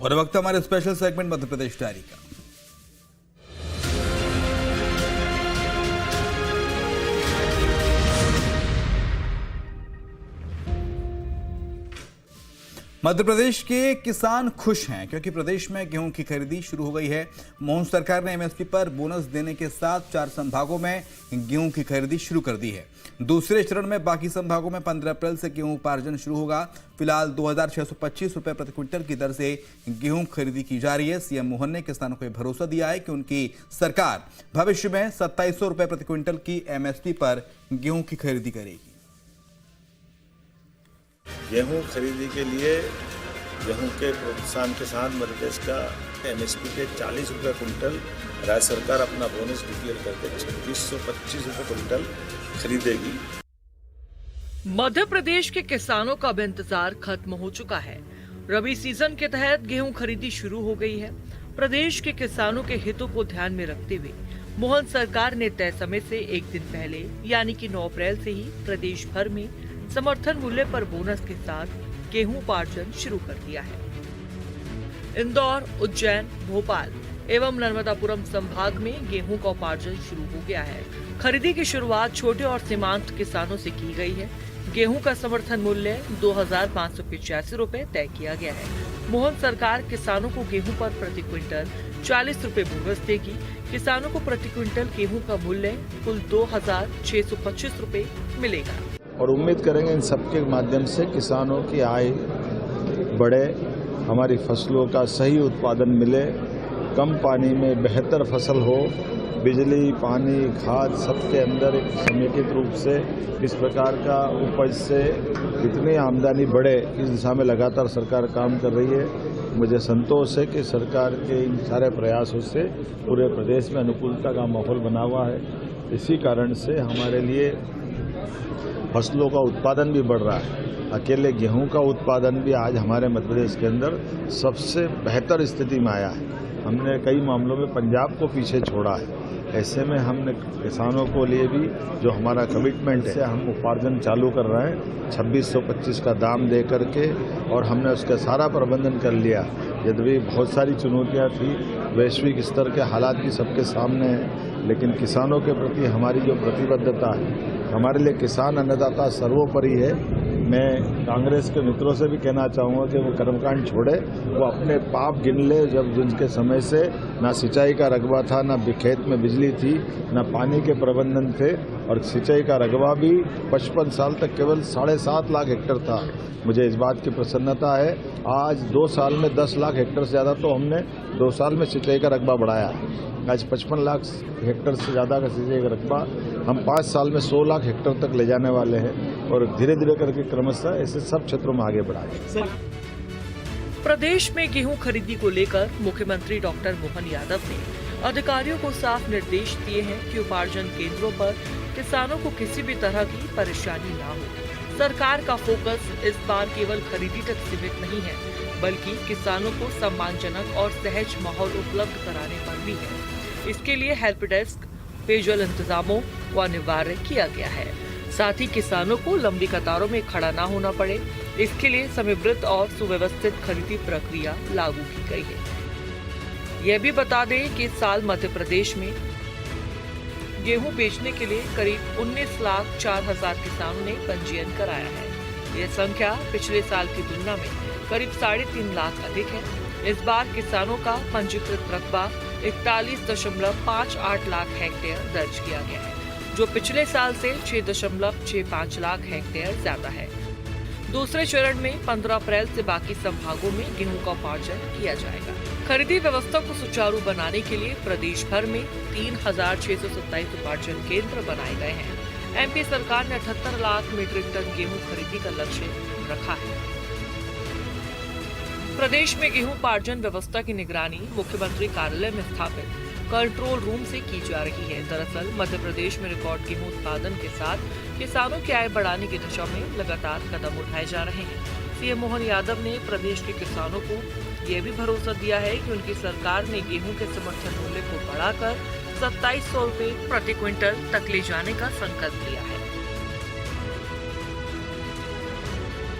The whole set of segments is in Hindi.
और वक्त हमारे special segment Madhya Pradesh diary का। मध्य प्रदेश के किसान खुश हैं क्योंकि प्रदेश में गेहूं की खरीदी शुरू हो गई है। मोहन सरकार ने एमएसपी पर बोनस देने के साथ 4 संभागों में गेहूं की खरीदी शुरू कर दी है। दूसरे चरण में बाकी संभागों में 15 अप्रैल से गेहूं उपार्जन शुरू होगा। फिलहाल 2625 रुपए प्रति क्विंटल की दर से गेहूं खरीदी की जा रही है। सीएम मोहन ने किसानों को भरोसा दिया है कि उनकी सरकार भविष्य में 2700 रुपए प्रति क्विंटल की एमएसपी पर गेहूं की खरीदी करेगी। गेहूं खरीदी के लिए गेहूं के प्रोत्साहन के साथ मध्य प्रदेश का एमएसपी के 40 रुपये कुंटल राज्य सरकार अपना बोनस डिक्लेयर करके 2625 रुपये कुंटल खरीदेगी। मध्य प्रदेश के किसानों का अब इंतजार खत्म हो चुका है। रबी सीजन के तहत गेहूं खरीदी शुरू हो गई है। प्रदेश के किसानों के हितों को ध्यान में रखते हुए मोहन सरकार ने तय समय से एक दिन पहले यानी कि 9 अप्रैल से ही प्रदेश भर में समर्थन मूल्य पर बोनस के साथ गेहूं उपार्जन शुरू कर दिया है। इंदौर, उज्जैन, भोपाल एवं नर्मदापुरम संभाग में गेहूं का उपार्जन शुरू हो गया है। खरीदी की शुरुआत छोटे और सीमांत किसानों से की गई है। गेहूं का समर्थन मूल्य 2585 रुपए तय किया गया है। मोहन सरकार किसानों को गेहूं पर प्रति क्विंटल 40 रुपए बोनस देगी। किसानों को प्रति क्विंटल गेहूं का मूल्य कुल 2625 रुपए मिलेगा और उम्मीद करेंगे इन सबके माध्यम से किसानों की आय बढ़े, हमारी फसलों का सही उत्पादन मिले, कम पानी में बेहतर फसल हो, बिजली, पानी, खाद सबके अंदर एक समेकित रूप से इस प्रकार का उपज से इतनी आमदनी बढ़े, इस दिशा में लगातार सरकार काम कर रही है। मुझे संतोष है कि सरकार के इन सारे प्रयासों से पूरे प्रदेश में अनुकूलता का माहौल बना हुआ है। इसी कारण से हमारे लिए फसलों का उत्पादन भी बढ़ रहा है। अकेले गेहूं का उत्पादन भी आज हमारे मध्य प्रदेश के अंदर सबसे बेहतर स्थिति में आया है। हमने कई मामलों में पंजाब को पीछे छोड़ा है। ऐसे में हमने किसानों को लिए भी जो हमारा कमिटमेंट है, हम उपार्जन चालू कर रहे हैं 2625 का दाम दे करके, और हमने उसका सारा प्रबंधन कर लिया। यद्यपि बहुत सारी चुनौतियां थी, वैश्विक स्तर के हालात भी सबके सामने हैं, लेकिन किसानों के प्रति हमारी जो प्रतिबद्धता है, हमारे लिए किसान अन्नदाता सर्वोपरि है। मैं कांग्रेस के मित्रों से भी कहना चाहूँगा कि वो कर्मकांड छोड़े, वो अपने पाप गिन ले। जब जिनके समय से ना सिंचाई का रकबा था, ना खेत में बिजली थी, ना पानी के प्रबंधन थे, और सिंचाई का रकबा भी 55 साल तक केवल 7.5 लाख हेक्टेयर था। मुझे इस बात की प्रसन्नता है, आज 2 साल में 10 लाख हेक्टेयर से ज़्यादा तो हमने 2 साल में सिंचाई का रकबा बढ़ाया। आज 55 लाख हेक्टेयर से ज़्यादा का सिंचाई का रकबा हम 5 साल में 100 लाख हेक्टेयर तक ले जाने वाले हैं, और धीरे धीरे करके क्रमशः ऐसे सब क्षेत्रों में आगे बढ़ाएंगे। प्रदेश में गेहूं खरीदी को लेकर मुख्यमंत्री डॉक्टर मोहन यादव ने अधिकारियों को साफ निर्देश दिए हैं कि उपार्जन केंद्रों पर किसानों को किसी भी तरह की परेशानी न हो। सरकार का फोकस इस बार केवल खरीदी तक सीमित नहीं है, बल्कि किसानों को सम्मानजनक और सहज माहौल उपलब्ध कराने पर भी है। इसके लिए हेल्प डेस्क, पेयजल इंतजामों को अनिवार्य किया गया है। साथ ही किसानों को लंबी कतारों में खड़ा न होना पड़े, इसके लिए समयबद्ध और सुव्यवस्थित खरीदी प्रक्रिया लागू की गई है। यह भी बता दें कि इस साल मध्य प्रदेश में गेहूं बेचने के लिए करीब 19,04,000 किसानों ने पंजीयन कराया है। यह संख्या पिछले साल की तुलना में करीब 3.5 लाख अधिक है। इस बार किसानों का पंजीकृत रकबा 41.58 लाख हेक्टेयर दर्ज किया गया है, जो पिछले साल से 6.65 लाख हेक्टेयर ज्यादा है। दूसरे चरण में 15 अप्रैल से बाकी संभागों में गेहूं का उपार्जन किया जाएगा। खरीदी व्यवस्था को सुचारू बनाने के लिए प्रदेश भर में 3,627 उपार्जन केंद्र बनाए गए हैं। एमपी सरकार ने 78 लाख मीट्रिक टन गेहूं खरीदी का लक्ष्य रखा है। प्रदेश में गेहूं उपार्जन व्यवस्था की निगरानी मुख्यमंत्री कार्यालय में स्थापित कंट्रोल रूम से की जा रही है। दरअसल मध्य प्रदेश में रिकॉर्ड गेहूं उत्पादन के साथ किसानों की आय बढ़ाने की दिशा में लगातार कदम उठाए जा रहे हैं। सीएम मोहन यादव ने प्रदेश के किसानों को यह भी भरोसा दिया है कि उनकी सरकार ने गेहूं के समर्थन मूल्य को बढ़ाकर 2700 रुपए प्रति क्विंटल तक ले जाने का संकल्प लिया है।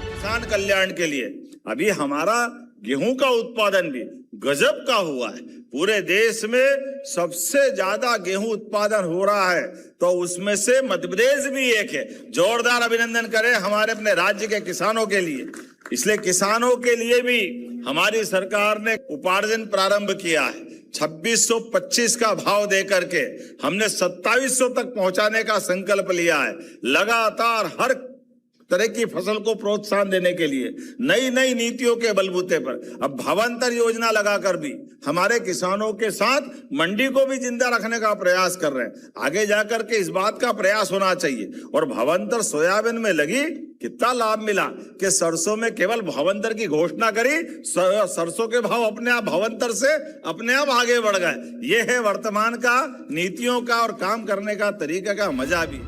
किसान कल्याण के लिए अभी हमारा गेहूं का उत्पादन भी गजब का हुआ है। पूरे देश में सबसे ज्यादा गेहूं उत्पादन हो रहा है तो उसमें से मध्य प्रदेश भी एक है। जोरदार अभिनंदन करें हमारे अपने राज्य के किसानों के लिए। इसलिए किसानों के लिए भी हमारी सरकार ने उपार्जन प्रारंभ किया है। 2625 का भाव देकर के हमने 2700 तक पहुंचाने का संकल्प लिया है। लगातार हर तरह की फसल को प्रोत्साहन देने के लिए नई नई नीतियों के बलबूते पर अब भावांतर योजना लगाकर भी हमारे किसानों के साथ मंडी को भी जिंदा रखने का प्रयास कर रहे हैं। आगे जाकर के इस बात का प्रयास होना चाहिए। और भावांतर सोयाबीन में लगी कितना लाभ मिला कि सरसों में केवल भावांतर की घोषणा करी, सरसों के भाव अपने आप भावांतर से अपने आप आगे बढ़ गए। ये है वर्तमान का नीतियों का और काम करने का तरीका का मजा भी।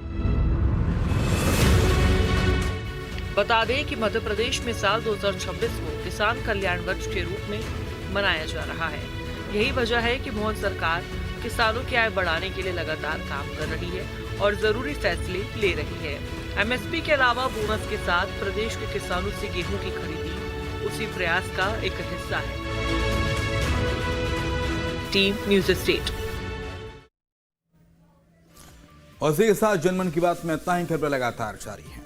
बता दें कि मध्य प्रदेश में साल 2026 को किसान कल्याण वर्ष के रूप में मनाया जा रहा है। यही वजह है कि मोहन सरकार किसानों की आय बढ़ाने के लिए लगातार काम कर रही है और जरूरी फैसले ले रही है। एमएसपी के अलावा बोनस के साथ प्रदेश के किसानों से गेहूं की खरीदी उसी प्रयास का एक हिस्सा है। Team news state. और इसी के साथ जनमन की बात में इतना ही, खबर लगातार जारी है।